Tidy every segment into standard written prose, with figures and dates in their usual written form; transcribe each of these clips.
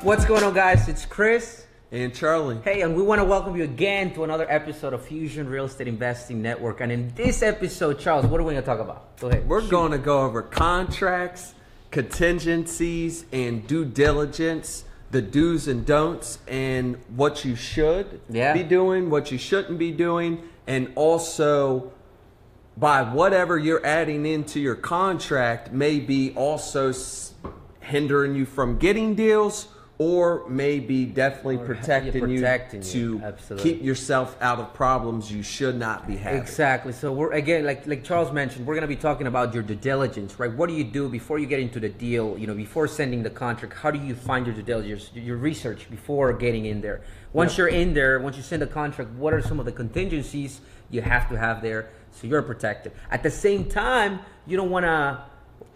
What's going on, guys? It's Chris and Charlie. Hey, and we want to welcome you again to another episode of Fusion Real Estate Investing Network. And in this episode, Charles, what are we going to talk about? Go ahead. We're going to go over contracts, contingencies, and due diligence, the do's and don'ts, and what you should be doing, what you shouldn't be doing, and also by whatever you're adding into your contract may be also hindering you from getting deals, or maybe definitely protecting you to keep yourself out of problems you should not be having. Exactly. So we're, again, like Charles mentioned, we're going to be talking about your due diligence, right? What do you do before you get into the deal? You know, before sending the contract, how do you find your due diligence, your research before getting in there? Once you're in there, once you send the contract, what are some of the contingencies you have to have there so you're protected? At the same time, you don't want to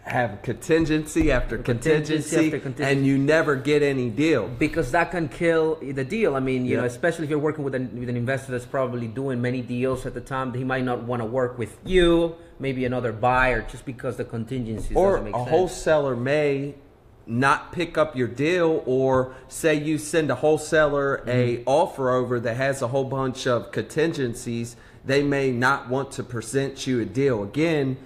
have contingency after contingency, and you never get any deal, because that can kill the deal. I mean, you know, especially if you're working with an investor that's probably doing many deals at the time, he might not want to work with you, maybe another buyer, just because the contingencies doesn't make sense. Or a wholesaler may not pick up your deal, or say you send a wholesaler a offer over that has a whole bunch of contingencies, they may not want to present you a deal again,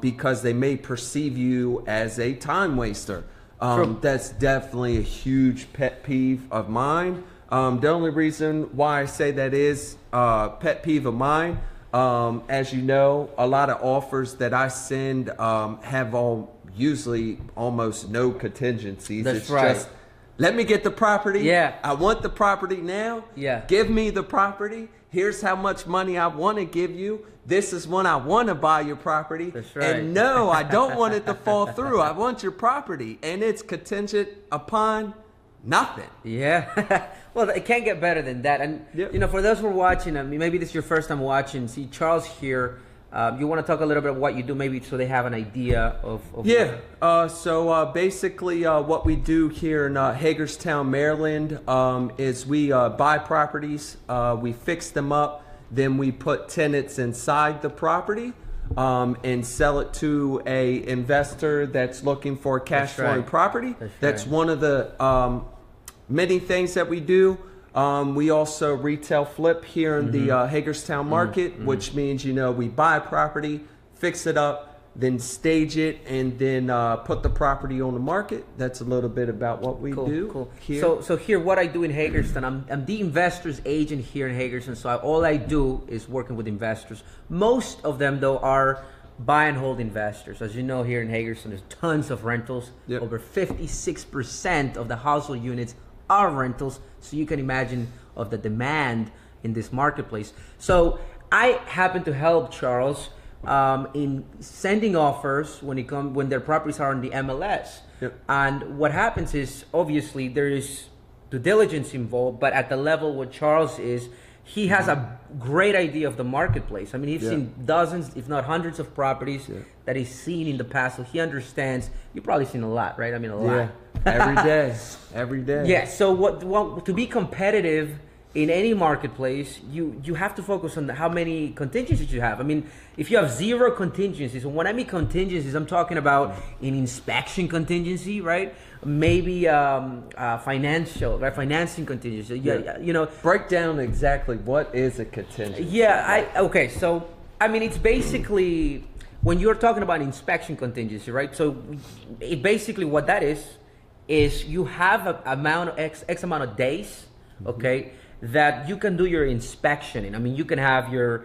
because they may perceive you as a time waster. That's definitely a huge pet peeve of mine. The only reason why I say that is pet peeve of mine, as you know, a lot of offers that I send have usually almost no contingencies. That's right. Just, let me get the property. I want the property now. Give me the property. Here's how much money I want to give you. This is when I want to buy your property. That's right. And no, I don't want it to fall through. I want your property. And it's contingent upon nothing. Well, it can't get better than that. And, you know, for those who are watching, I mean, maybe this is your first time watching, see Charles here. You want to talk a little bit about what you do, maybe so they have an idea of so basically what we do here in Hagerstown, Maryland, is we buy properties, we fix them up, then we put tenants inside the property and sell it to a investor that's looking for a cash flowing property. That's one of the many things that we do. We also retail flip here in the Hagerstown market, which means, you know, we buy a property, fix it up, then stage it, and then put the property on the market. That's a little bit about what we do here. So here, what I do in Hagerstown, I'm the investor's agent here in Hagerstown. So all I do is working with investors. Most of them, though, are buy and hold investors. As you know, here in Hagerstown, there's tons of rentals. Over 56% of the household units are rentals, so you can imagine of the demand in this marketplace. So I happen to help Charles in sending offers when their properties are on the MLS. And what happens is, obviously there is due diligence involved, but at the level where Charles is, he has a great idea of the marketplace. I mean, he's seen dozens, if not hundreds of properties that he's seen in the past, so he understands. You've probably seen a lot, right? I mean, a lot. Every day. So what to be competitive in any marketplace, you have to focus on how many contingencies you have. I mean, if you have zero contingencies, and when I mean contingencies, I'm talking about an inspection contingency, right? Maybe financing contingency. You know, break down exactly what is a contingency. Okay. So I mean, it's basically when you're talking about inspection contingency, right? So basically what that is you have a amount of X amount of days, okay, that you can do your inspection in. I mean, you can have your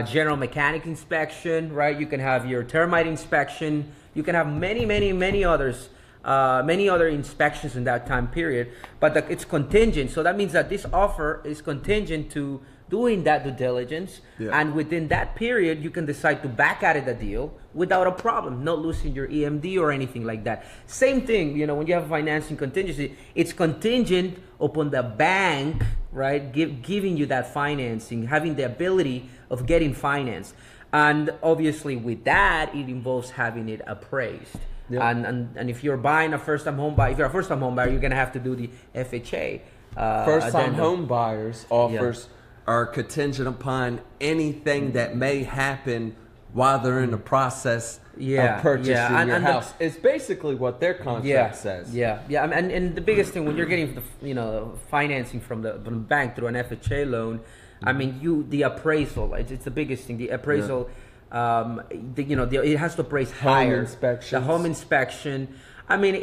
general mechanic inspection, right? You can have your termite inspection. You can have many others, many other inspections in that time period. But it's contingent, so that means that this offer is contingent to doing that due diligence, and within that period, you can decide to back out of the deal without a problem, not losing your EMD or anything like that. Same thing, you know, when you have a financing contingency, it's contingent upon the bank, right, giving you that financing, having the ability of getting financed. And obviously with that, it involves having it appraised. And if you're buying a first-time home buyer, you're gonna have to do the FHA. First-time home buyers offers are contingent upon anything that may happen while they're in the process of purchasing your house. It's basically what their contract says. Yeah. And the biggest thing when you're getting the financing from the bank through an FHA loan, I mean, the appraisal. It's the biggest thing. The appraisal. It has to appraise higher. The home inspection. I mean,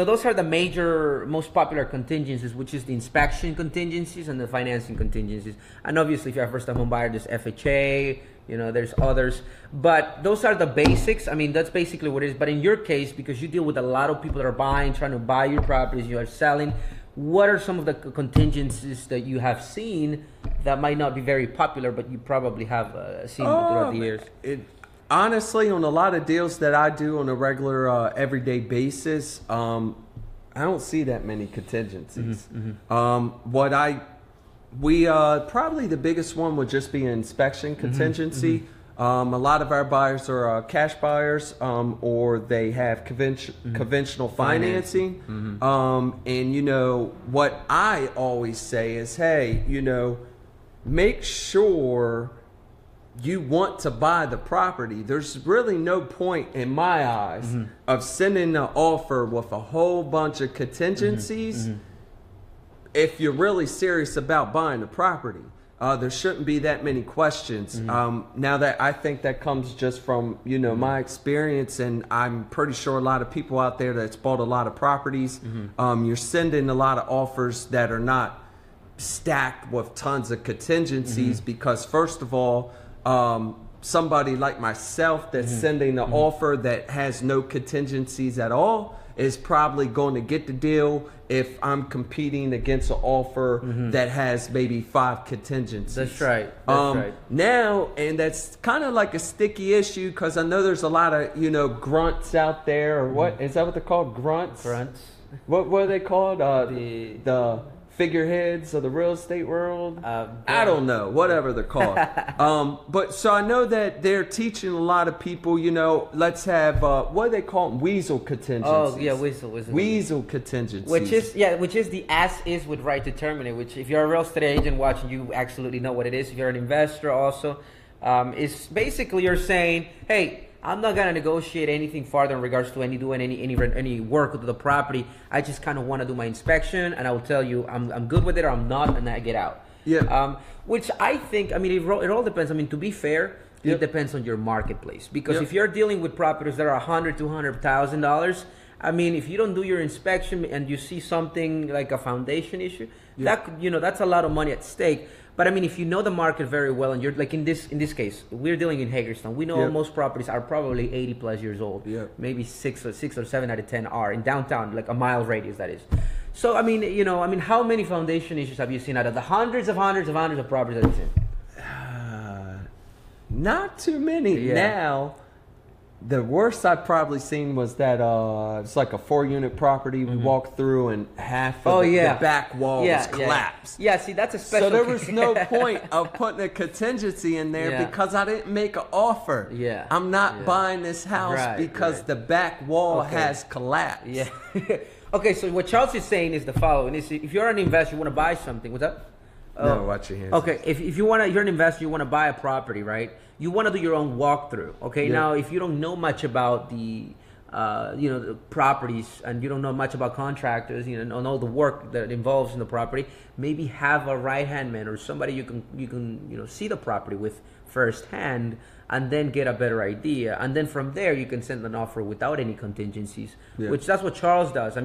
those are the most popular contingencies, which is the inspection contingencies and the financing contingencies. And obviously, if you're a first-time home buyer, there's FHA, there's others. But those are the basics. I mean, that's basically what it is. But in your case, because you deal with a lot of people that are trying to buy your properties, you are selling, what are some of the contingencies that you have seen that might not be very popular, but you probably have seen throughout the years? Honestly, on a lot of deals that I do on a regular, everyday basis, I don't see that many contingencies. Probably the biggest one would just be an inspection contingency. A lot of our buyers are cash buyers, or they have conventional financing. And what I always say is, hey, make sure you want to buy the property. There's really no point in my eyes of sending an offer with a whole bunch of contingencies if you're really serious about buying the property. There shouldn't be that many questions. Now that I think that comes just from my experience, and I'm pretty sure a lot of people out there that's bought a lot of properties, you're sending a lot of offers that are not stacked with tons of contingencies because, first of all, somebody like myself that's sending an offer that has no contingencies at all is probably going to get the deal if I'm competing against an offer that has maybe 5 contingencies. That's right. That's right. Now, and that's kind of like a sticky issue because I know there's a lot of grunts out there, or what is that what they're called? Grunts. What are they called? The figureheads of the real estate world. I don't know, whatever they're called. But so I know that they're teaching a lot of people, let's have what do they call them? Weasel contingencies. Oh yeah, weasel contingencies. Which is the as is with right to terminate. Which, if you're a real estate agent watching, you absolutely know what it is. If you're an investor, also, it's basically you're saying, hey, I'm not gonna negotiate anything farther in regards to any work with the property. I just kind of want to do my inspection, and I will tell you I'm good with it or I'm not, and I get out. Yeah. Which I think, it all depends. To be fair, it depends on your marketplace, because if you're dealing with properties that are $100,000-$200,000, if you don't do your inspection and you see something like a foundation issue, that's a lot of money at stake. But if you know the market very well, and you're like in this case, we're dealing in Hagerstown. We know most properties are probably 80 plus years old. Maybe 6 or 7 out of 10 are in downtown, like a mile radius, that is. So how many foundation issues have you seen out of the hundreds of properties that you've seen? Not too many. Now, the worst I've probably seen was that it's like a 4-unit property. We walked through and half of the back wall was collapsed. Yeah, see, that's a special. So there was no point of putting a contingency in there because I didn't make an offer. Yeah, I'm not buying this house because the back wall has collapsed. Yeah. Okay, so what Charles is saying is the following: if you're an investor, you want to buy something. What's up? No, watch your hands. Okay, if you're an investor, you want to buy a property, right? You want to do your own walkthrough. Okay, now if you don't know much about the properties, and you don't know much about contractors, and all the work that involves in the property, maybe have a right-hand man or somebody you can see the property with firsthand, and then get a better idea, and then from there you can send an offer without any contingencies, which that's what Charles does.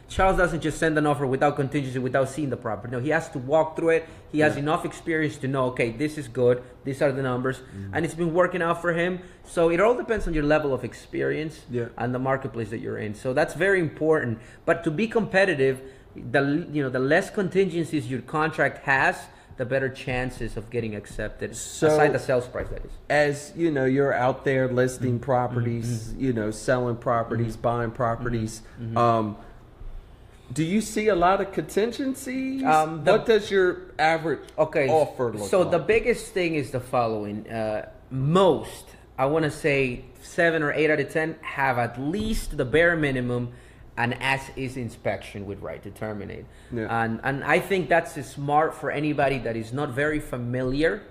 Charles doesn't just send an offer without contingency, without seeing the property. No, he has to walk through it. He has enough experience to know, okay, this is good, these are the numbers, and it's been working out for him. So it all depends on your level of experience and the marketplace that you're in. So that's very important. But to be competitive, the less contingencies your contract has, the better chances of getting accepted, aside the sales price, that is. As you're out there listing properties, selling properties, buying properties. Do you see a lot of contingencies? What does your average offer look like? So the biggest thing is the following. Most, I want to say 7 or 8 out of 10, have at least the bare minimum an as-is inspection with right to terminate. And I think that's smart for anybody that is not very familiar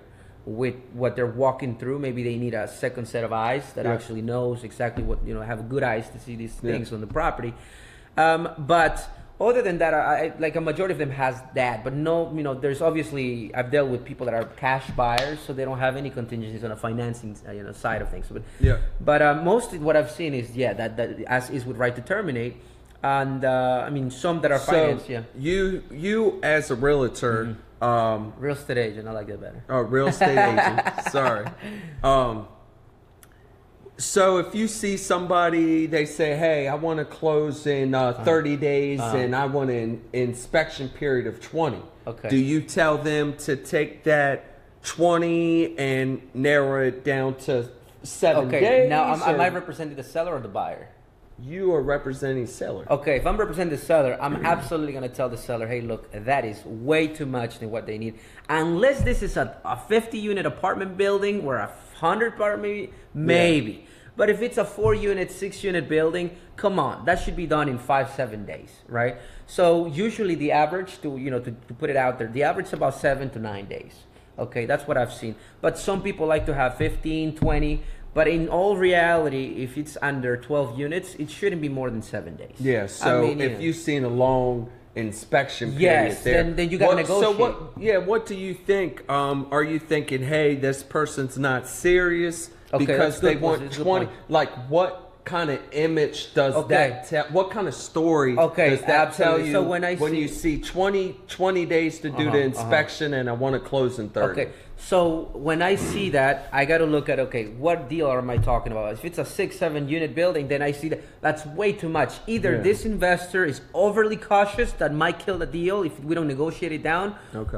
with what they're walking through. Maybe they need a second set of eyes that actually knows exactly what, have good eyes to see these things on the property. But other than that, I like a majority of them has that, but no, there's obviously, I've dealt with people that are cash buyers, so they don't have any contingencies on the financing, side of things. But mostly what I've seen is, that as is with right to terminate, and some that are financed. You as a realtor, real estate agent, I like that better. Oh, real estate agent. Sorry. So if you see somebody, they say, hey, I want to close in 30 days and I want an inspection period of 20. Okay. Do you tell them to take that 20 and narrow it down to 7 days? Now, am I representing the seller or the buyer? You are representing seller. Okay, if I'm representing the seller, I'm absolutely going to tell the seller, hey, look, that is way too much than what they need. Unless this is a 50-unit apartment building or a 100 apartment, maybe. But if it's a 4-unit, 6-unit building, come on, that should be done in 5-7 days, right? So usually the average, to put it out there, the average is about 7 to 9 days. Okay, that's what I've seen. But some people like to have 15, 20. But in all reality, if it's under 12 units, it shouldn't be more than 7 days. Yeah, so if you've seen a long inspection period there, then you got to negotiate. So what do you think? Are you thinking, hey, this person's not serious because they want 20? Like, what kind of image does that tell? What kind of story does that tell you? So when you see 20 days to do the inspection and I want to close in 30? Okay. So when I see that, I got to look at, what deal am I talking about? If it's a 6-7 unit building, then I see that's way too much. Either this investor is overly cautious that might kill the deal if we don't negotiate it down,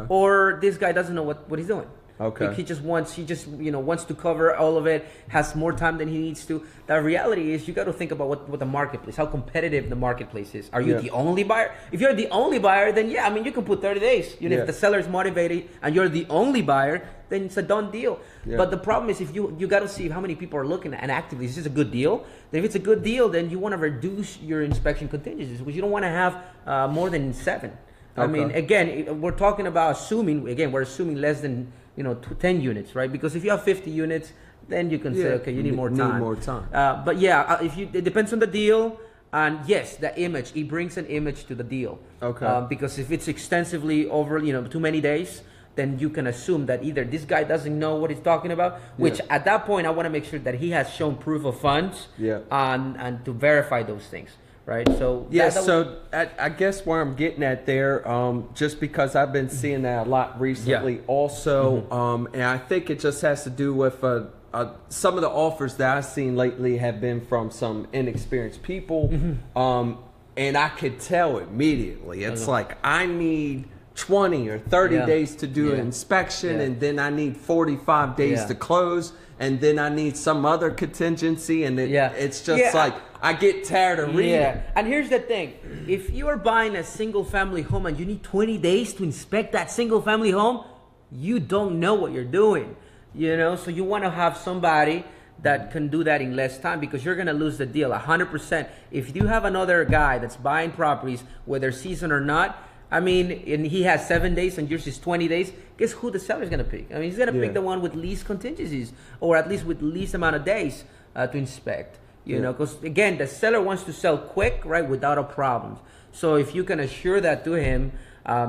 or this guy doesn't know what he's doing. Okay. He just wants to cover all of it, has more time than he needs to. The reality is you got to think about what the marketplace, how competitive the marketplace is. Are you the only buyer? If you're the only buyer, then you can put 30 days. If the seller is motivated and you're the only buyer, then it's a done deal. Yeah. But the problem is if you got to see how many people are looking and actively, is this a good deal? Then if it's a good deal, then you want to reduce your inspection contingencies because you don't want to have more than 7. Okay. I mean, again, we're talking about we're assuming less than 10 units, right? Because if you have 50 units, then you can say, you need more time. But it depends on the deal. And yes, the image, it brings an image to the deal. Okay. Because if it's extensively over, too many days, then you can assume that either this guy doesn't know what he's talking about, which at that point, I want to make sure that he has shown proof of funds and to verify those things. Right. So I guess where I'm getting at there, just because I've been seeing that a lot recently, also, and I think it just has to do with some of the offers that I've seen lately have been from some inexperienced people, and I could tell immediately. It's like I need 20 or 30 days to do an inspection, and then I need 45 days to close, and then I need some other contingency, and it's just like I get tired of reading. And here's the thing. If you are buying a single family home and you need 20 days to inspect that single family home, you don't know what you're doing. So you want to have somebody that can do that in less time because you're going to lose the deal 100%. If you have another guy that's buying properties, whether seasoned or not, and he has 7 days and yours is 20 days, guess who the seller's going to pick? He's going to pick the one with least contingencies or at least with least amount of days to inspect. Because again, the seller wants to sell quick, right, without a problem. So if you can assure that to him,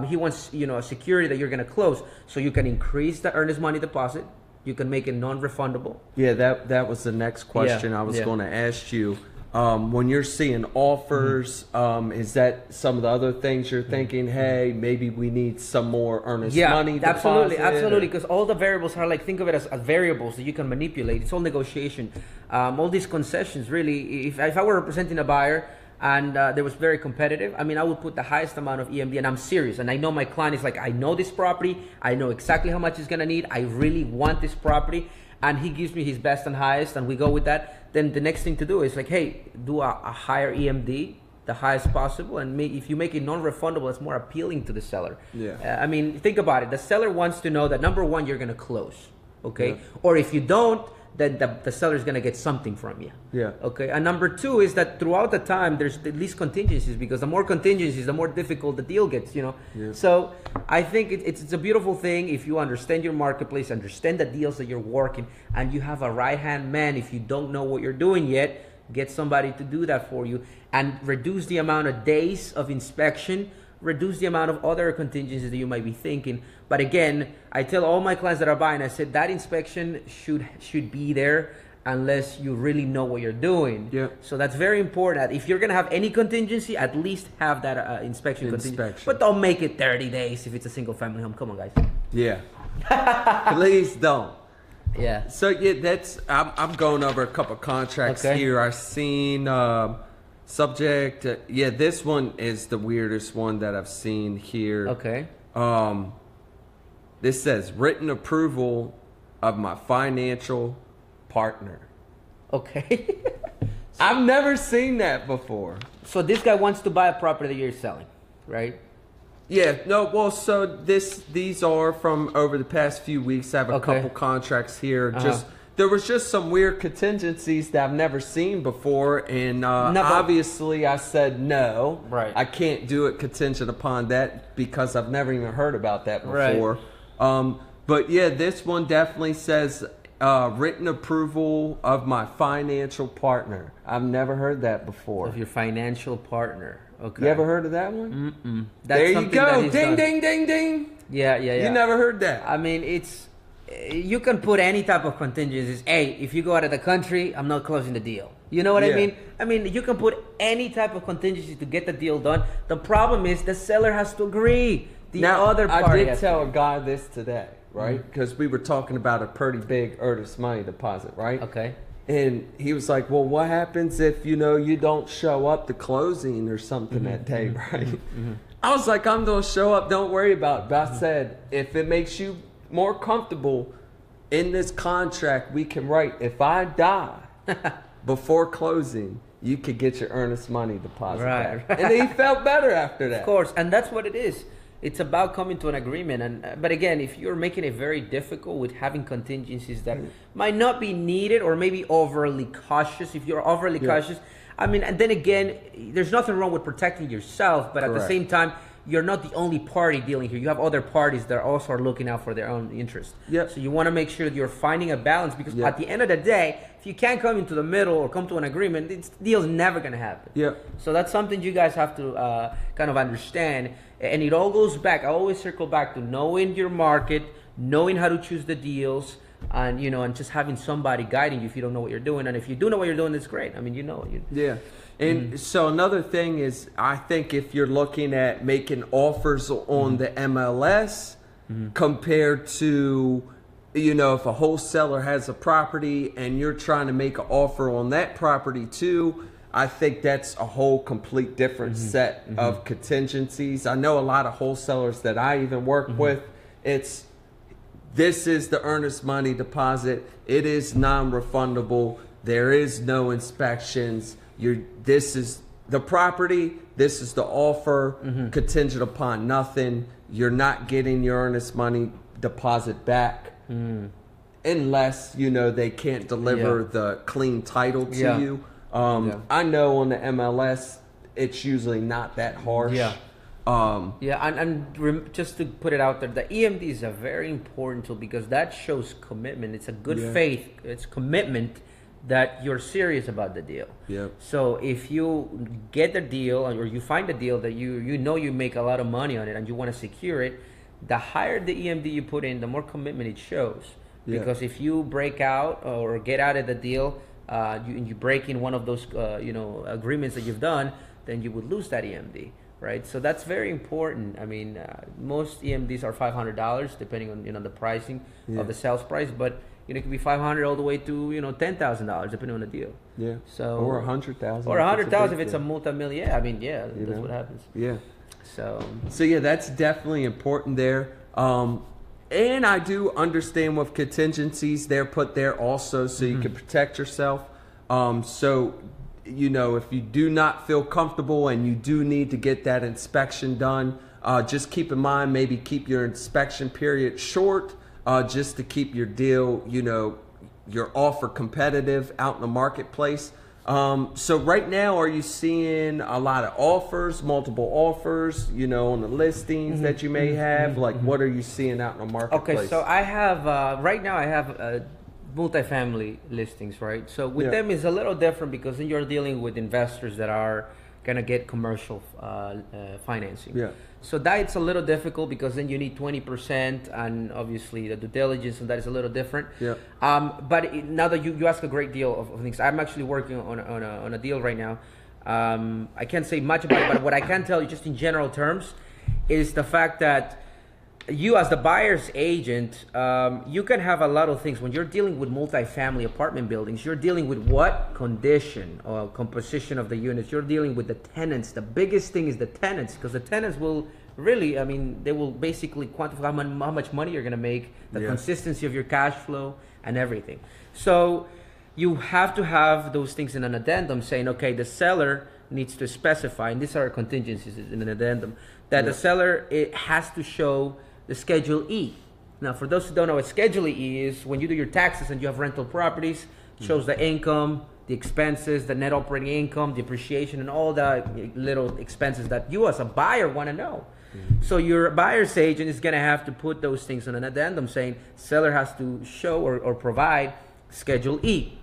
he wants, a security that you're going to close. So you can increase the earnest money deposit. You can make it non-refundable. Yeah, that was the next question I was going to ask you. When you're seeing offers, is that some of the other things you're thinking, hey, maybe we need some more earnest money deposit? Absolutely, because all the variables are think of it as variables that you can manipulate. It's all negotiation. All these concessions, really, if I were representing a buyer and there was very competitive, I would put the highest amount of EMD, and I'm serious. And I know my client is like, I know this property. I know exactly how much he's going to need. I really want this property. And he gives me his best and highest, and we go with that. Then the next thing to do is hey, do a higher EMD, the highest possible, and if you make it non-refundable, it's more appealing to the seller. Think about it. The seller wants to know that number one, you're going to close, okay? Or if you don't, then the seller is going to get something from you. Yeah. Okay. And number two is that throughout the time, there's the least contingencies, because the more contingencies, the more difficult the deal gets, you know. Yeah. So I think it's a beautiful thing if you understand your marketplace, understand the deals that you're working, and you have a right-hand man. If you don't know what you're doing yet, get somebody to do that for you, and reduce the amount of days of inspection, reduce the amount of other contingencies that you might be thinking. But again, I tell all my clients that are buying, I said that inspection should be there unless you really know what you're doing. Yeah. So that's very important. If you're gonna have any contingency, at least have that inspection contingency. But don't make it 30 days if it's a single family home. Come on, guys. Yeah. Please don't. Yeah. So yeah, I'm going over a couple contracts here. I've seen subject. Yeah, this one is the weirdest one that I've seen here. Okay. This says written approval of my financial partner. Okay. I've never seen that before. So this guy wants to buy a property that you're selling, right? Yeah, no, well, so these are from over the past few weeks. I have a couple contracts here. There was just some weird contingencies that I've never seen before, and obviously I said no. Right. I can't do it contingent upon that because I've never even heard about that before. Right. But yeah, this one definitely says written approval of my financial partner. I've never heard that before. Of your financial partner. Okay. You ever heard of that one? Mm-mm. There you go. Ding, ding, ding, ding. Yeah. You never heard that? I mean, you can put any type of contingencies. Hey, if you go out of the country, I'm not closing the deal. You know what I mean? I mean, you can put any type of contingency to get the deal done. The problem is the seller has to agree. Other party I did tell a guy this today, right? Because we were talking about a pretty big earnest money deposit, right? Okay. And he was like, well, what happens if, you don't show up to closing or something that day, right? I was like, I'm going to show up. Don't worry about it. But I said, if it makes you more comfortable in this contract, we can write, if I die before closing, you could get your earnest money deposit back. Right. And he felt better after that. Of course. And that's what it is. It's about coming to an agreement. But again, if you're making it very difficult with having contingencies that might not be needed, or maybe overly cautious, if you're overly cautious, I mean, and then again, there's nothing wrong with protecting yourself, but at the same time, you're not the only party dealing here. You have other parties that also are looking out for their own interest. Yep. So you want to make sure that you're finding a balance, because at the end of the day, if you can't come into the middle or come to an agreement, the deal's never going to happen. Yep. So that's something you guys have to kind of understand. And it all goes back. I always circle back to knowing your market, knowing how to choose the deals, and and just having somebody guiding you if you don't know what you're doing. And if you do know what you're doing, that's great. I mean, Yeah. And so another thing is, I think if you're looking at making offers on the MLS compared to, if a wholesaler has a property and you're trying to make an offer on that property too, I think that's a whole complete different set of contingencies. I know a lot of wholesalers that I even work with, this is the earnest money deposit. It is non-refundable. There is no inspections. This is the property. This is the offer, contingent upon nothing. You're not getting your earnest money deposit back unless, they can't deliver the clean title to you. I know on the MLS, it's usually not that harsh. And just to put it out there, the EMD is a very important tool, because that shows commitment. It's a good faith. It's commitment that you're serious about the deal. So if you get the deal, or you find a deal that you make a lot of money on it and you want to secure it, the higher the EMD you put in, the more commitment it shows. Because if you break out or get out of the deal, you break in one of those agreements that you've done, then you would lose that EMD, right? So that's very important. I mean, most EMDs are $500 depending on the pricing of the sales price, but it could be $500 all the way to $10,000 depending on the deal. So or $100,000. Or $100,000 if it's a multi-million. I mean, that's what happens. So that's definitely important there. And I do understand with contingencies, they're put there also so you can protect yourself. So, if you do not feel comfortable and you do need to get that inspection done, just keep in mind, maybe keep your inspection period short, just to keep your deal, your offer competitive out in the marketplace. So right now, are you seeing a lot of offers, multiple offers, on the listings that you may have? Like, what are you seeing out in the marketplace? Okay, so I have, right now I have multifamily listings, right? So with them it's a little different because then you're dealing with investors that are going to get commercial financing. Yeah. So that it's a little difficult because then you need 20% and obviously the due diligence, and that is a little different. Yeah. Now that you ask a great deal of things, I'm actually working on a deal right now. I can't say much about it, but what I can tell you just in general terms is the fact that you as the buyer's agent, you can have a lot of things. When you're dealing with multifamily apartment buildings, you're dealing with what condition or composition of the units. You're dealing with the tenants. The biggest thing is the tenants, because the tenants will really, they will basically quantify how much money you're going to make, the consistency of your cash flow and everything. So you have to have those things in an addendum saying, okay, the seller needs to specify, and these are contingencies in an addendum, that the seller, it has to show the Schedule E. Now, for those who don't know what Schedule E is, when you do your taxes and you have rental properties, it shows the income, the expenses, the net operating income, depreciation, and all the little expenses that you as a buyer want to know. So your buyer's agent is going to have to put those things on an addendum saying seller has to show or provide Schedule E.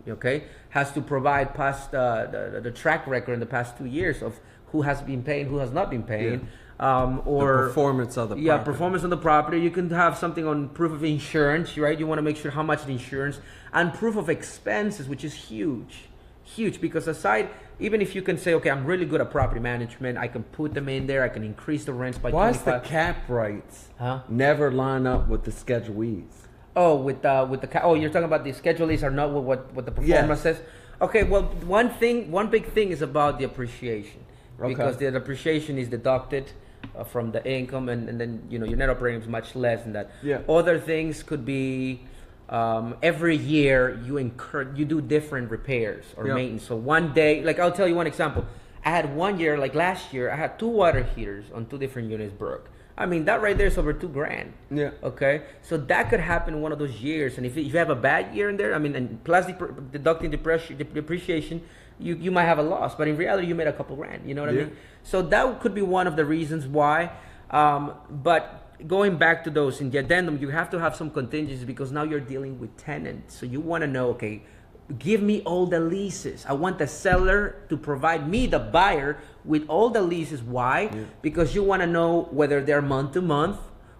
Okay, has to provide past the track record in the past 2 years of who has been paying, who has not been paying. Or the performance of the property. Performance on the property. You can have something on proof of insurance, right? You want to make sure how much the insurance, and proof of expenses, which is huge because aside, even if you can say, okay, I'm really good at property management, I can put them in there, I can increase the rents by 25. Why is the cap rates never line up with the Schedule E's? Oh, you're talking about the Schedule E's are not what the performance says. Okay, well, one big thing is about the appreciation, because the depreciation is deducted from the income, and then your net operating is much less than that. Other things could be every year you do different repairs or maintenance. So one day, like I'll tell you one example. I had 1 year, like last year, I had 2 water heaters on 2 different units broke. That right there is over $2,000. Yeah. Okay. So that could happen in one of those years, and if you have a bad year in there, and plus deducting depreciation, you might have a loss, but in reality you made a couple grand. You know what I mean? So that could be one of the reasons why. But going back to those in the addendum, you have to have some contingencies because now you're dealing with tenants. So you want to know, okay, give me all the leases. I want the seller to provide me, the buyer, with all the leases. Why? Because you want to know whether they're month to month,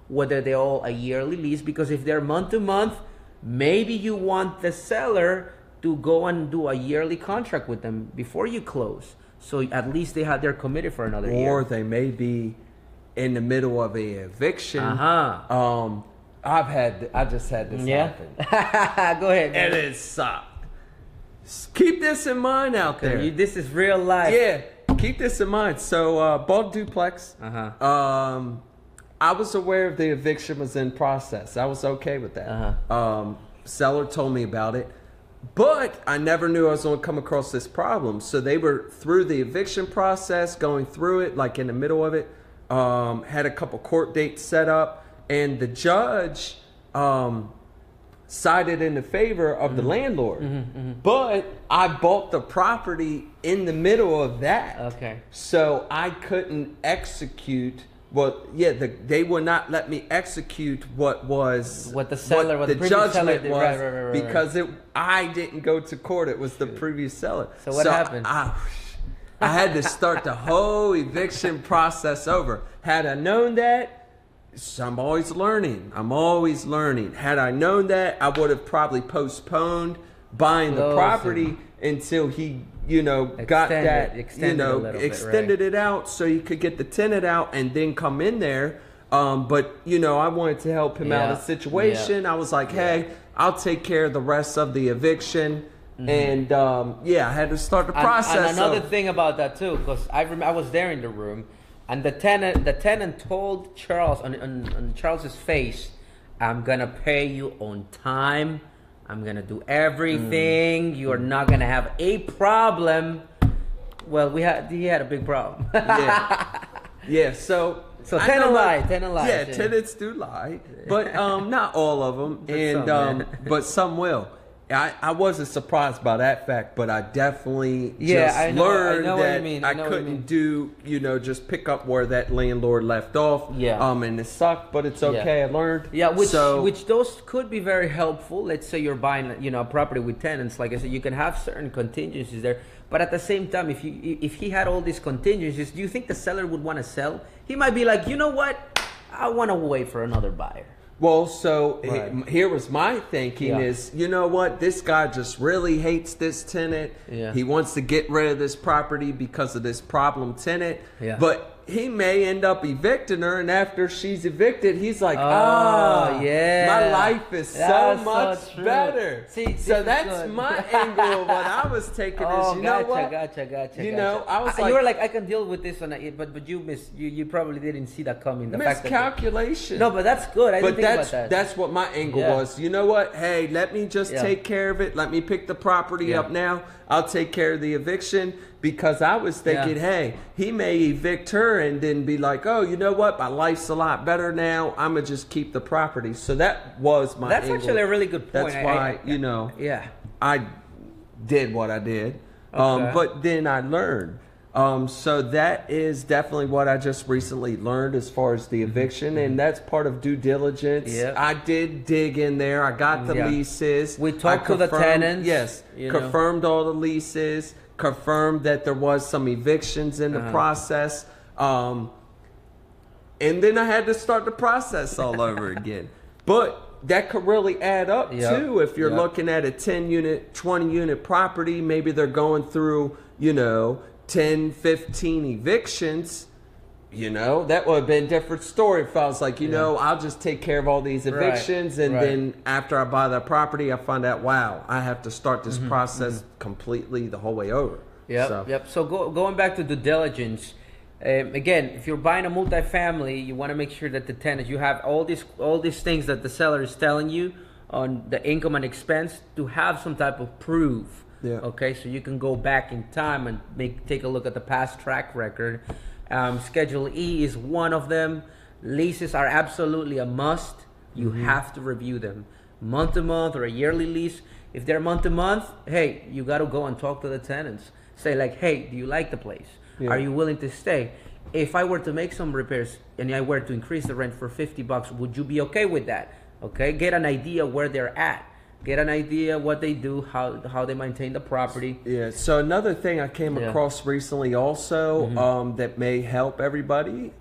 whether they're all a yearly lease. Because if they're month to month, maybe you want the seller to go and do a yearly contract with them before you close. So at least they're committed for another year. Or they may be in the middle of a eviction. I just had this happen. Go ahead. And it sucked. Keep this in mind out there. This is real life. Yeah, keep this in mind. So bought duplex. I was aware of the eviction was in process. I was okay with that. Seller told me about it, but I never knew I was going to come across this problem. So they were through the eviction process, going through it, like in the middle of it. Had a couple court dates set up, and the judge sided in the favor of the landlord. But I bought the property in the middle of that. Okay. So I couldn't execute they would not let me execute what the judgment was, right. Because I didn't go to court. It was the previous seller. So what happened? I had to start the whole eviction process over. Had I known that, I'm always learning. Had I known that, I would have probably postponed buying the property until he, extended it out so he could get the tenant out and then come in there. But I wanted to help him out of the situation. I was like, hey, I'll take care of the rest of the eviction. And I had to start the process. And another thing about that too, because I was there in the room, and the tenant told Charles on Charles's face, "I'm gonna pay you on time. I'm gonna do everything. You are not gonna have a problem." Well, he had a big problem. So tenant lies. Yeah, tenants do lie, but not all of them, but some will. I wasn't surprised by that fact, but I definitely I learned know what that you mean. I couldn't do, just pick up where that landlord left off. Yeah. And it sucked, but it's okay. Yeah. I learned. Yeah, which those could be very helpful. Let's say you're buying, a property with tenants. Like I said, you can have certain contingencies there. But at the same time, if he had all these contingencies, do you think the seller would want to sell? He might be like, you know what? I want to wait for another buyer. Well, so Right. here was my thinking is, you know what? This guy just really hates this tenant. Yeah. He wants to get rid of this property because of this problem tenant. Yeah. But he may end up evicting her, and after she's evicted, he's like, yeah. my life is That's so so much true. better. See, so this that's is good. my angle of what I was taking is, you know what? Gotcha. I was like, you were like, I can deal with this one, but you probably didn't see that coming. The fact that miscalculation. no, but that's good. I But didn't think about that. that's what my angle Yeah. was. You know what? Hey, let me just take care of it. Let me pick the property up now. I'll take care of the eviction, because I was thinking, hey, he may evict her and then be like, oh, you know what? My life's a lot better now. I'm going to just keep the property. So that was my That's angle. actually a really good point. That's why, Yeah. I did what I did. Okay. But then I learned. So that is definitely what I just recently learned as far as the eviction, and that's part of due diligence. Yep. I did dig in there. I got the leases. We talked to the tenants. Yes, confirmed all the leases, confirmed that there was some evictions in the process, and then I had to start the process all over again. But that could really add up too if you're looking at a 10-unit, 20-unit property. Maybe they're going through, 10, 15 evictions. That would have been a different story if I was like, I'll just take care of all these evictions, and then after I buy that property, I find out, wow, I have to start this process completely the whole way over. Yep. So going back to due diligence, again, if you're buying a multifamily, you want to make sure that the tenants, you have all these things that the seller is telling you on the income and expense to have some type of proof. Yeah. Okay, so you can go back in time and take a look at the past track record. Schedule E is one of them. Leases are absolutely a must. You have to review them month to month or a yearly lease. If they're month to month, hey, you got to go and talk to the tenants. Say like, hey, do you like the place? Yeah. Are you willing to stay? If I were to make some repairs and I were to increase the rent for $50, would you be okay with that? Okay, get an idea where they're at. Get an idea what they do, how they maintain the property. Yeah. So another thing I came across recently also that may help everybody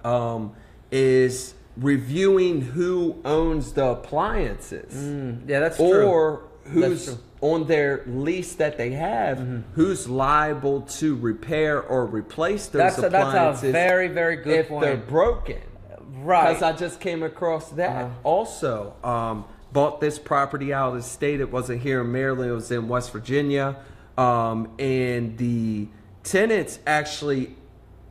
is reviewing who owns the appliances. Yeah, that's true. Or who's on their lease that they have, who's liable to repair or replace those appliances. That's a very, very good if point. they're broken. Right. Because I just came across that also. Bought this property out of the state. It wasn't here in Maryland. It was in West Virginia. And the tenants actually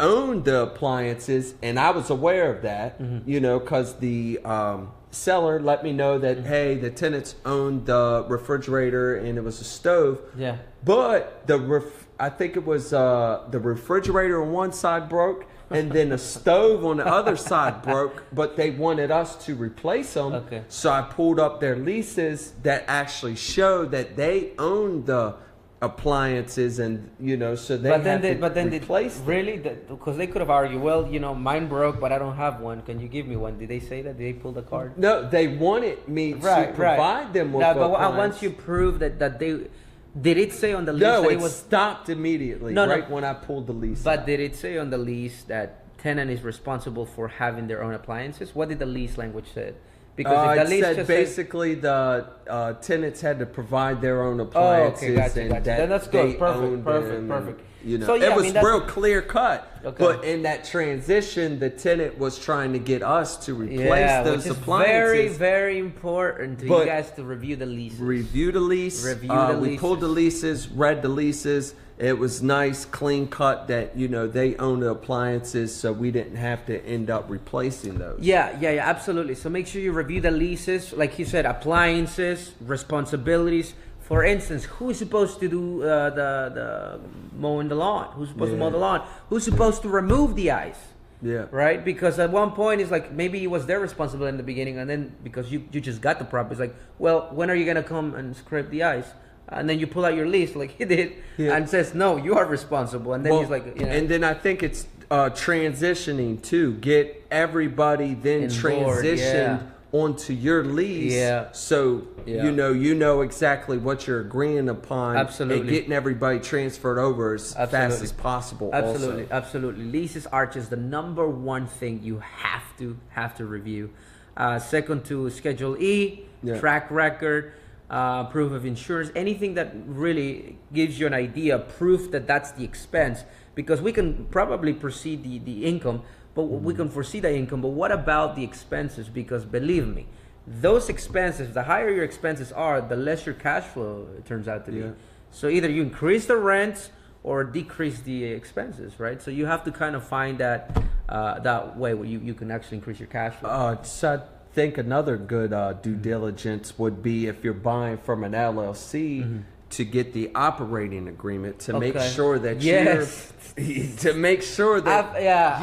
owned the appliances, and I was aware of that, because the seller let me know that, hey, the tenants owned the refrigerator and it was a stove. Yeah. But I think it was the refrigerator on one side broke, and then the stove on the other side broke, but they wanted us to replace them. Okay. So I pulled up their leases that actually showed that they owned the appliances, and so they replace them. Really, because they could have argued, well, mine broke, but I don't have one. Can you give me one? Did they say that? Did they pull the card? No, they wanted me to provide them with. No, but once you prove that they. Did it say on the lease that it was stopped immediately when I pulled the lease But out. did it say on the lease that tenant is responsible for having their own appliances? What did the lease language say? Because if the lease said just basically the tenants had to provide their own appliances. Gotcha. That Then that's good. they Perfect. owned them. So, it was that's real clear cut. Okay. But in that transition, the tenant was trying to get us to replace those which is appliances. very, very important to you guys to review the leases. Review the lease. We pulled the leases, read the leases. It was nice, clean cut that, they own the appliances, so we didn't have to end up replacing those. Yeah, absolutely. So make sure you review the leases. Like he said, appliances, responsibilities. For instance, who's supposed to do the mowing the lawn? Who's supposed to mow the lawn? Who's supposed to remove the ice? Yeah. Right? Because at one point, it's like maybe it was their responsibility in the beginning, and then because you just got the property, it's like, well, when are you going to come and scrape the ice? and then you pull out your lease like he did, and says, no, you are responsible. And then he's like, you know. And then I think it's transitioning too. Get everybody then transitioned onto your lease, so you know exactly what you're agreeing upon. Absolutely. And getting everybody transferred over as fast as possible. Absolutely. Leases are just the number one thing you have to review. Second to Schedule E, track record, proof of insurance, anything that really gives you an idea, proof that that's the expense, because we can probably proceed the income, but we can foresee the income, but what about the expenses? Because believe me, those expenses, the higher your expenses are, the less your cash flow turns out to be. So either you increase the rents or decrease the expenses, right? So you have to kind of find that way where you can actually increase your cash flow. So I think another good due diligence would be if you're buying from an LLC, to get the operating agreement to make sure that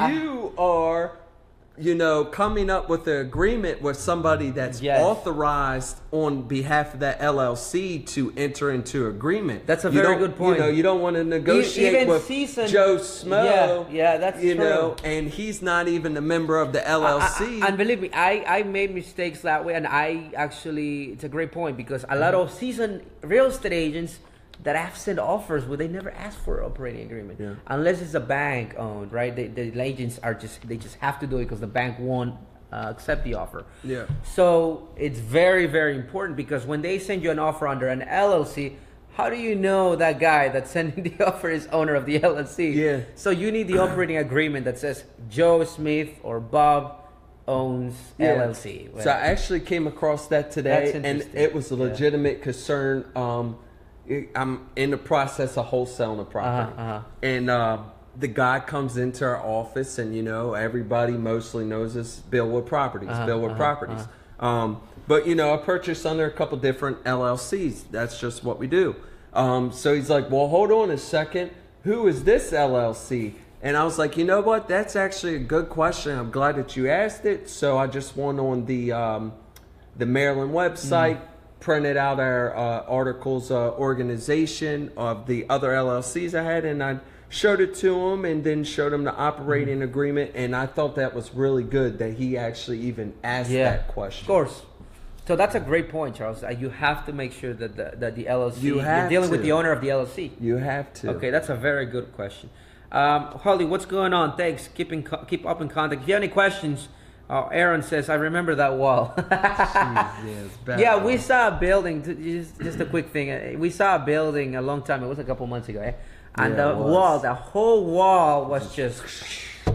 you are, you know, coming up with an agreement with somebody that's authorized on behalf of that LLC to enter into agreement. That's a very good point. You know, you don't want to negotiate with Joe Smo. That's you true. know, and he's not even a member of the LLC. And believe me, I made mistakes that way, and it's a great point, because a lot of seasoned real estate agents that have sent offers where they never asked for an operating agreement, unless it's a bank owned, right? The agents they just have to do it because the bank won't accept the offer. So it's very, very important, because when they send you an offer under an LLC, how do you know that guy that's sending the offer is owner of the LLC? So you need the operating agreement that says Joe Smith or Bob owns LLC. So I actually came across that today, and it was a legitimate concern. I'm in the process of wholesaling a property, and the guy comes into our office, and you know, everybody mostly knows us billwood properties, but you know, I purchased under a couple different LLCs. That's just what we do. So he's like, well, hold on a second, who is this LLC? And I was like, you know what, that's actually a good question. I'm glad that you asked it. So I just went on the Maryland website, printed out our articles organization of the other LLCs I had, and I showed it to him, and then showed him the operating agreement, and I thought that was really good that he actually even asked that question. Of course. So that's a great point, Charles. You have to make sure that the LLC, you're dealing with the owner of the LLC. You have to. Okay, that's a very good question. Holly, what's going on? Thanks. Keep up in contact. If you have any questions, Aaron says, I remember that wall. We saw a building, just a quick thing. We saw a building a long time, it was a couple months ago, and the whole wall was just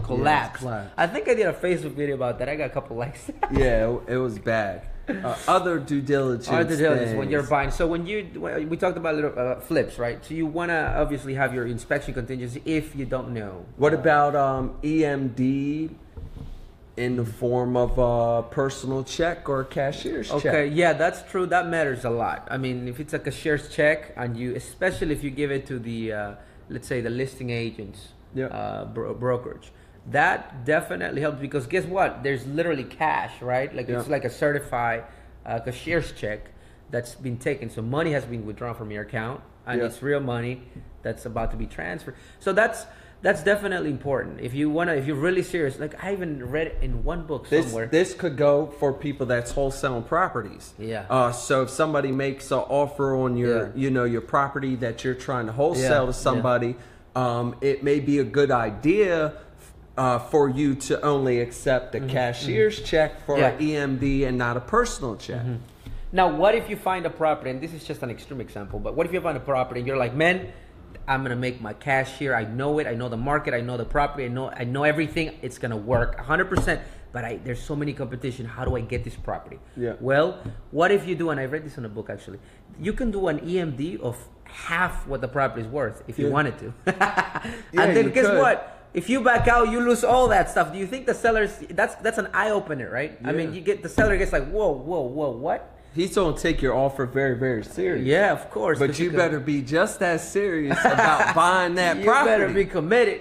collapsed. I think I did a Facebook video about that. I got a couple likes. It was bad. Other due diligence when you're buying. So we talked about little flips, right? So you want to obviously have your inspection contingency if you don't know. What about EMD? In the form of a personal check or a cashier's check. Okay, yeah, that's true. That matters a lot. I mean, if it's a cashier's check, and especially if you give it to the, let's say, the listing agent's brokerage, that definitely helps, because guess what? There's literally cash, right? Like it's like a certified cashier's check that's been taken. So money has been withdrawn from your account, and it's real money that's about to be transferred. So that's definitely important. If you're really serious, like I even read it in one book somewhere. This could go for people that's wholesaling properties. So if somebody makes an offer on your, your property that you're trying to wholesale to somebody, it may be a good idea for you to only accept a cashier's check for an EMD and not a personal check. Now, what if you find a property, and this is just an extreme example, but what if you find a property and you're like, man, I'm gonna make my cash here. I know it. I know the market. I know the property. I know everything. It's gonna work 100%. But there's so many competition. How do I get this property? Well, what if you do? And I read this in a book actually. You can do an EMD of half what the property is worth if you wanted to. And then guess what? If you back out, you lose all that stuff. Do you think the sellers? That's an eye opener, right? I mean, the seller gets like, whoa, what? He's gonna take your offer very, very serious. Yeah, of course. But you better be just as serious about buying that property. You better be committed.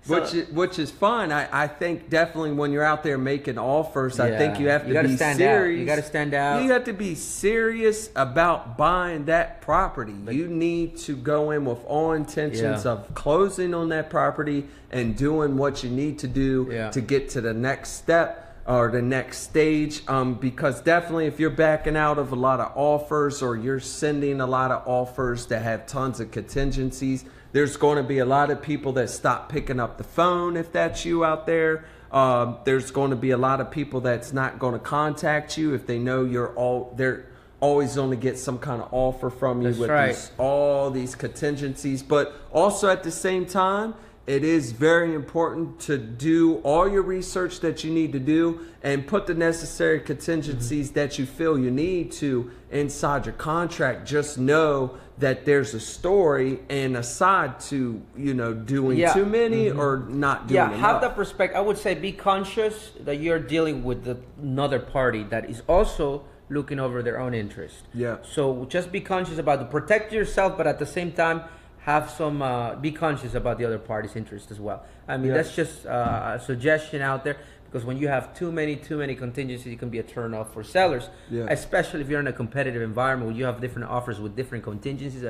Which is fun. I think definitely when you're out there making offers, I think you have to be serious. You got to stand out. You have to be serious about buying that property. You need to go in with all intentions of closing on that property and doing what you need to do to get to the next step or the next stage. Because definitely if you're backing out of a lot of offers or you're sending a lot of offers that have tons of contingencies, there's going to be a lot of people that stop picking up the phone if that's you out there. There's going to be a lot of people that's not going to contact you if they know they're always going to get some kind of offer from you with all these contingencies. But also at the same time, it is very important to do all your research that you need to do and put the necessary contingencies that you feel you need to inside your contract. Just know that there's a story and a side to, doing too many or not doing enough. Have that perspective. I would say be conscious that you're dealing with another party that is also looking over their own interest. Yeah. So just be conscious about to protect yourself, but at the same time, have some be conscious about the other party's interest as well. I mean, that's just a suggestion out there, because when you have too many contingencies, it can be a turnoff for sellers, especially if you're in a competitive environment where you have different offers with different contingencies,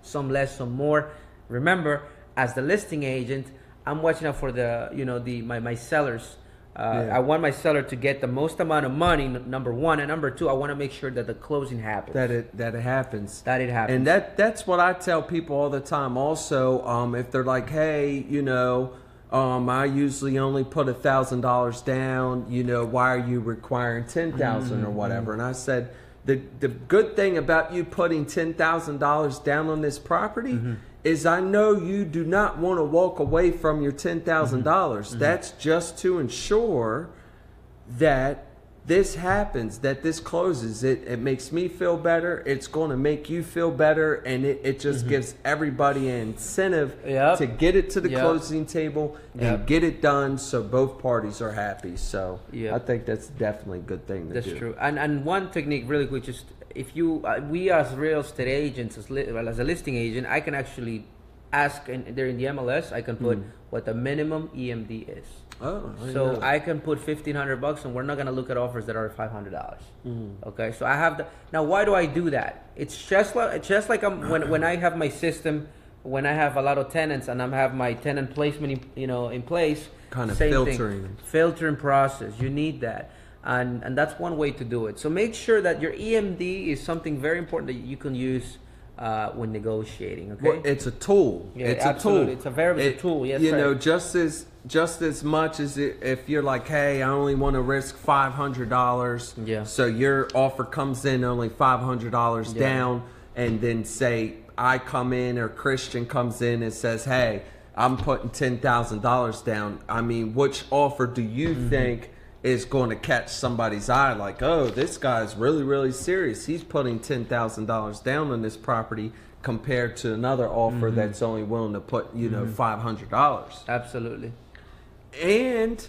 some less, some more. Remember, as the listing agent, I'm watching out for my sellers. I want my seller to get the most amount of money, number one, and number two, I want to make sure that the closing happens. That it happens. And that's what I tell people all the time. Also, if they're like, hey, I usually only put $1,000 down. Why are you requiring $10,000 or whatever? And I said, the good thing about you putting $10,000 down on this property is I know you do not want to walk away from your $10,000. That's just to ensure that this happens, that this closes. It makes me feel better. It's going to make you feel better. And it just gives everybody an incentive to get it to the closing table and get it done so both parties are happy. So I think that's definitely a good thing to do. That's true. And one technique really quick, just if we as real estate agents, as a listing agent, I can actually ask, and they're in the MLS, I can put what the minimum EMD is. So I can put $1,500, and we're not going to look at offers that are $500. Okay, so I have now. Why do I do that? It's just like when I have my system, when I have a lot of tenants and I have my tenant placement, in place. Kind of filtering process. You need that, and that's one way to do it. So make sure that your EMD is something very important that you can use when negotiating. Okay, well, it's a tool. It's a tool. It's a tool. Yes, just as much as if you're like, hey, I only want to risk $500. Yeah. So your offer comes in only $500 down, and then say I come in or Christian comes in and says, hey, I'm putting $10,000 down. I mean, which offer do you think is going to catch somebody's eye? Like, oh, this guy's really, really serious. He's putting $10,000 down on this property compared to another offer that's only willing to put, $500. Absolutely. And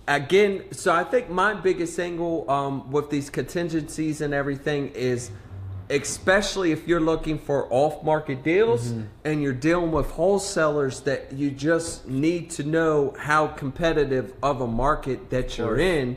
again, so I think my biggest angle with these contingencies and everything is, especially if you're looking for off-market deals and you're dealing with wholesalers, that you just need to know how competitive of a market that you're in,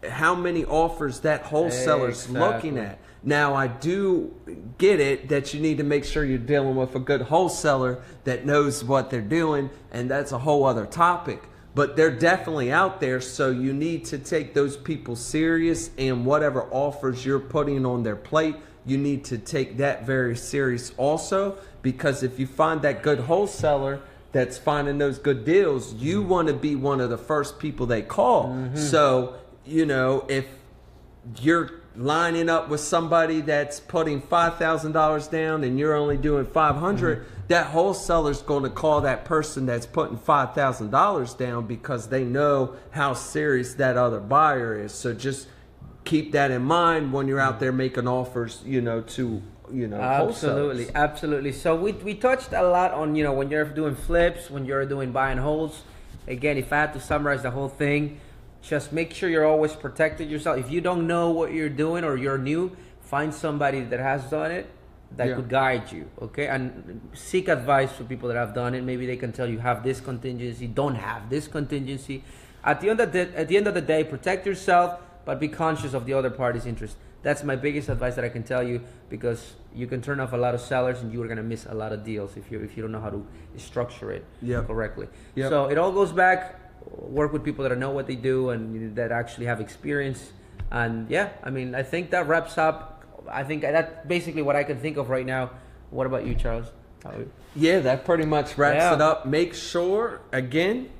how many offers that wholesaler's looking at. Now, I do get it that you need to make sure you're dealing with a good wholesaler that knows what they're doing, and that's a whole other topic. But they're definitely out there, so you need to take those people serious, and whatever offers you're putting on their plate, you need to take that very serious also, because if you find that good wholesaler that's finding those good deals, you want to be one of the first people they call. So, if you're lining up with somebody that's putting $5,000 down and you're only doing $500, that wholesaler's going to call that person that's putting $5,000 down because they know how serious that other buyer is. So just keep that in mind when you're out there making offers, to wholesalers. Absolutely. So we touched a lot on, when you're doing flips, when you're doing buy and holds. Again, if I had to summarize the whole thing, just make sure you're always protected yourself. If you don't know what you're doing or you're new, find somebody that has done it that could guide you, okay? And seek advice from people that have done it. Maybe they can tell you have this contingency, don't have this contingency. At the end of the day, protect yourself, but be conscious of the other party's interest. That's my biggest advice that I can tell you, because you can turn off a lot of sellers and you're gonna miss a lot of deals if you don't know how to structure it correctly. So it all goes back. Work with people that know what they do and that actually have experience. And yeah, I mean, I think that wraps up. I think that's basically what I can think of right now. What about you, Charles? Yeah, that pretty much wraps it up. Make sure, again,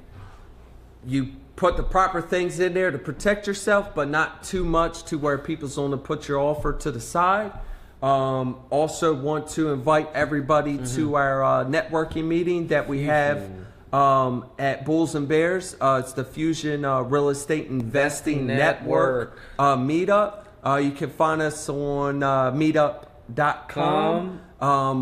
you put the proper things in there to protect yourself, but not too much to where people's going to put your offer to the side. Also want to invite everybody to our networking meeting that we have at Bulls and Bears. It's the Fusion Real Estate Investing Network meetup. You can find us on meetup.com.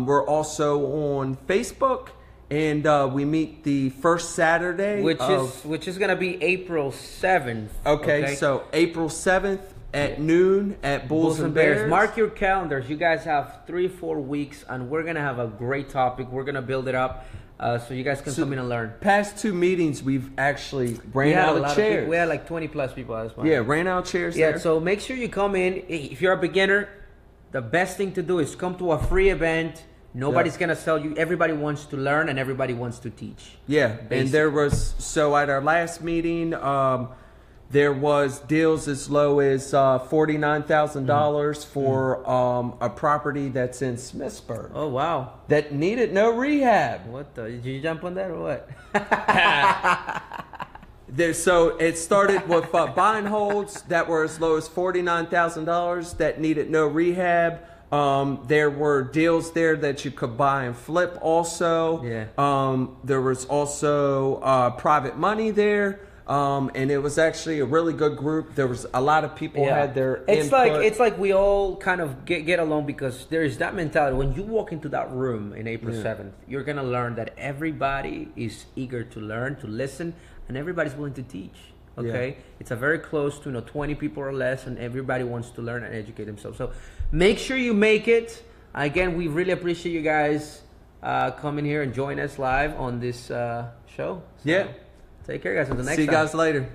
We're also on Facebook, and we meet the first Saturday, which is gonna be April 7th. Okay, so April 7th at noon at Bulls and Bears. Mark your calendars. You guys have 3-4 weeks, and we're gonna have a great topic. We're gonna build it up. So you guys can come in and learn. Past 2 meetings, we've actually ran out of chairs. We had like 20 plus people at this point. Yeah, ran out of chairs there. So make sure you come in. If you're a beginner, the best thing to do is come to a free event. Nobody's going to sell you. Everybody wants to learn and everybody wants to teach. Yeah, and there was, so at our last meeting, there was deals as low as $49,000 for a property that's in Smithsburg. Oh, wow. That needed no rehab. What the? Did you jump on that or what? So it started with buy and holds that were as low as $49,000 that needed no rehab. There were deals there that you could buy and flip also. Yeah. There was also private money there. And it was actually a really good group. There was a lot of people had their input. It's like we all kind of get along, because there is that mentality. When you walk into that room in April 7th, you're going to learn that everybody is eager to learn, to listen, and everybody's willing to teach. Okay? It's a very close to 20 people or less, and everybody wants to learn and educate themselves. So make sure you make it. Again, we really appreciate you guys coming here and join us live on this show. So, take care, guys. Until next time. See you guys later.